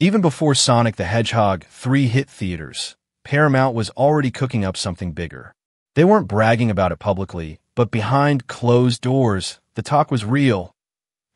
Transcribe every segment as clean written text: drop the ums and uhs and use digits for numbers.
Even before Sonic the Hedgehog 3 hit theaters, Paramount was already cooking up something bigger. They weren't bragging about it publicly, but behind closed doors, the talk was real,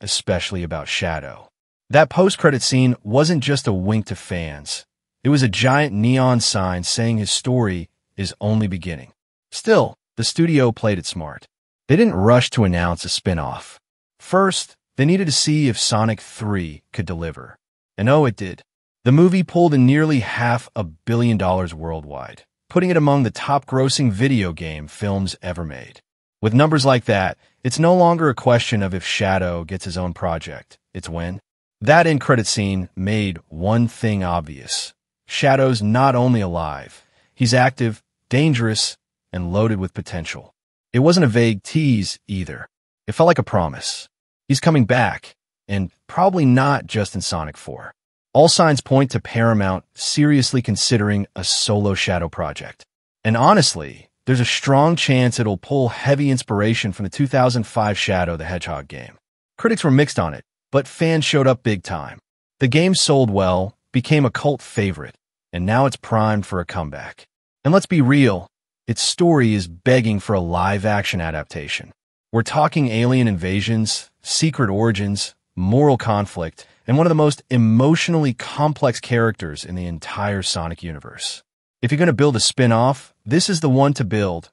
especially about Shadow. That post-credit scene wasn't just a wink to fans. It was a giant neon sign saying his story is only beginning. Still, the studio played it smart. They didn't rush to announce a spin-off. First, they needed to see if Sonic 3 could deliver. And oh, it did. The movie pulled in nearly $500 million worldwide, putting it among the top-grossing video game films ever made. With numbers like that, it's no longer a question of if Shadow gets his own project. It's when. That end-credit scene made one thing obvious. Shadow's not only alive, he's active, dangerous, and loaded with potential. It wasn't a vague tease, either. It felt like a promise. He's coming back, and probably not just in Sonic 4. All signs point to Paramount seriously considering a solo Shadow project. And honestly, there's a strong chance it'll pull heavy inspiration from the 2005 Shadow the Hedgehog game. Critics were mixed on it, but fans showed up big time. The game sold well, became a cult favorite, and now it's primed for a comeback. And let's be real, its story is begging for a live-action adaptation. We're talking alien invasions, secret origins, moral conflict, and one of the most emotionally complex characters in the entire Sonic universe. If you're going to build a spin-off, this is the one to build,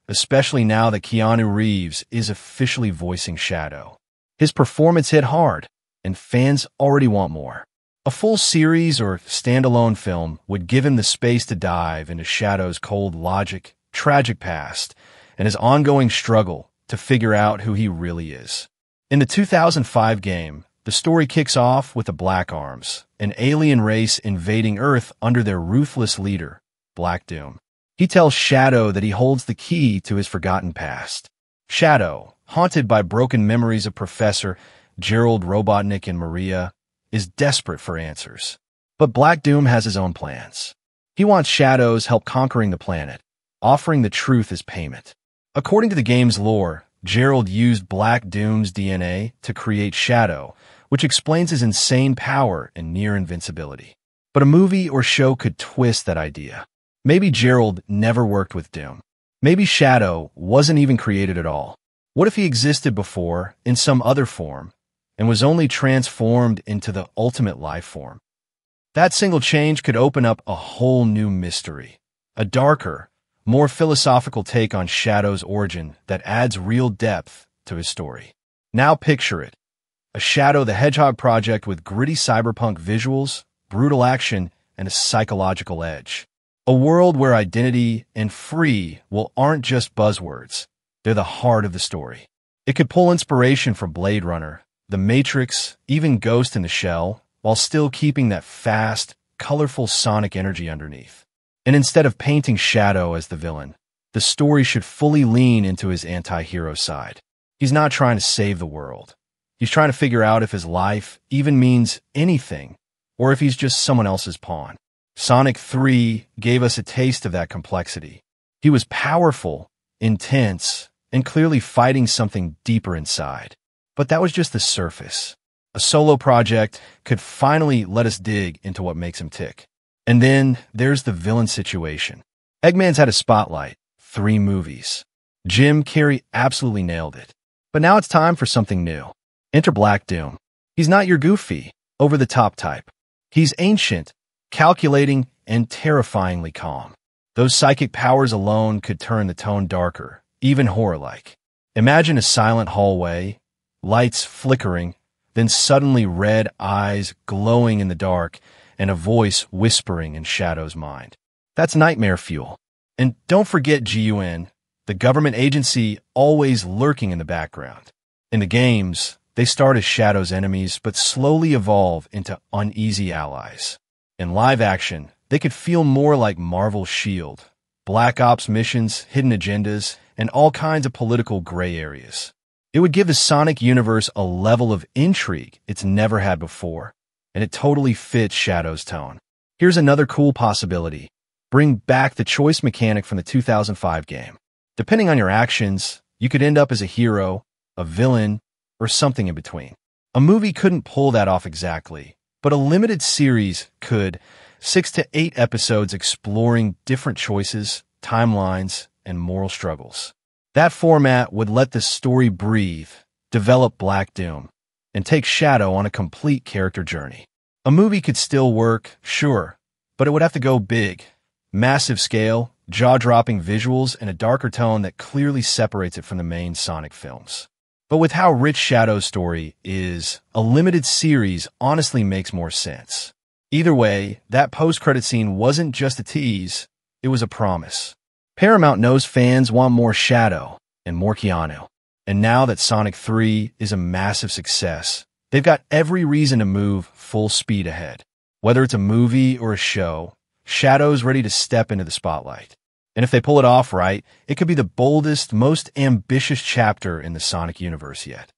especially now that Keanu Reeves is officially voicing Shadow. His performance hit hard, and fans already want more. A full series or standalone film would give him the space to dive into Shadow's cold logic, tragic past, and his ongoing struggle to figure out who he really is. In the 2005 game, the story kicks off with the Black Arms, an alien race invading Earth under their ruthless leader, Black Doom. He tells Shadow that he holds the key to his forgotten past. Shadow, haunted by broken memories of Professor Gerald Robotnik and Maria, is desperate for answers. But Black Doom has his own plans. He wants Shadow's help conquering the planet, offering the truth as payment. According to the game's lore, Gerald used Black Doom's DNA to create Shadow, which explains his insane power and near invincibility. But a movie or show could twist that idea. Maybe Gerald never worked with Doom. Maybe Shadow wasn't even created at all. What if he existed before, in some other form, and was only transformed into the ultimate life form? That single change could open up a whole new mystery, a darker, more philosophical take on Shadow's origin that adds real depth to his story. Now picture it, a Shadow the Hedgehog project with gritty cyberpunk visuals, brutal action, and a psychological edge. A world where identity and free aren't just buzzwords. They're the heart of the story. It could pull inspiration from Blade Runner, The Matrix, even Ghost in the Shell, while still keeping that fast, colorful Sonic energy underneath. And instead of painting Shadow as the villain, the story should fully lean into his anti-hero side. He's not trying to save the world. He's trying to figure out if his life even means anything, or if he's just someone else's pawn. Sonic 3 gave us a taste of that complexity. He was powerful, intense, and clearly fighting something deeper inside. But that was just the surface. A solo project could finally let us dig into what makes him tick. And then there's the villain situation. Eggman's had a spotlight, 3 movies. Jim Carrey absolutely nailed it. But now it's time for something new. Enter Black Doom. He's not your goofy, over-the-top type. He's ancient, calculating, and terrifyingly calm. Those psychic powers alone could turn the tone darker, even horror-like. Imagine a silent hallway, lights flickering, then suddenly red eyes glowing in the dark, and a voice whispering in Shadow's mind. That's nightmare fuel. And don't forget GUN, the government agency always lurking in the background. In the games, they start as Shadow's enemies, but slowly evolve into uneasy allies. In live action, they could feel more like Marvel's S.H.I.E.L.D., Black Ops missions, hidden agendas, and all kinds of political gray areas. It would give the Sonic universe a level of intrigue it's never had before, and it totally fits Shadow's tone. Here's another cool possibility. Bring back the choice mechanic from the 2005 game. Depending on your actions, you could end up as a hero, a villain, or something in between. A movie couldn't pull that off exactly, but a limited series could, 6 to 8 episodes exploring different choices, timelines, and moral struggles. That format would let the story breathe, develop Black Doom, and take Shadow on a complete character journey. A movie could still work, sure, but it would have to go big. Massive scale, jaw-dropping visuals, and a darker tone that clearly separates it from the main Sonic films. But with how rich Shadow's story is, a limited series honestly makes more sense. Either way, that post-credit scene wasn't just a tease, it was a promise. Paramount knows fans want more Shadow and more Keanu. And now that Sonic 3 is a massive success, they've got every reason to move full speed ahead. Whether it's a movie or a show, Shadow's ready to step into the spotlight. And if they pull it off right, it could be the boldest, most ambitious chapter in the Sonic universe yet.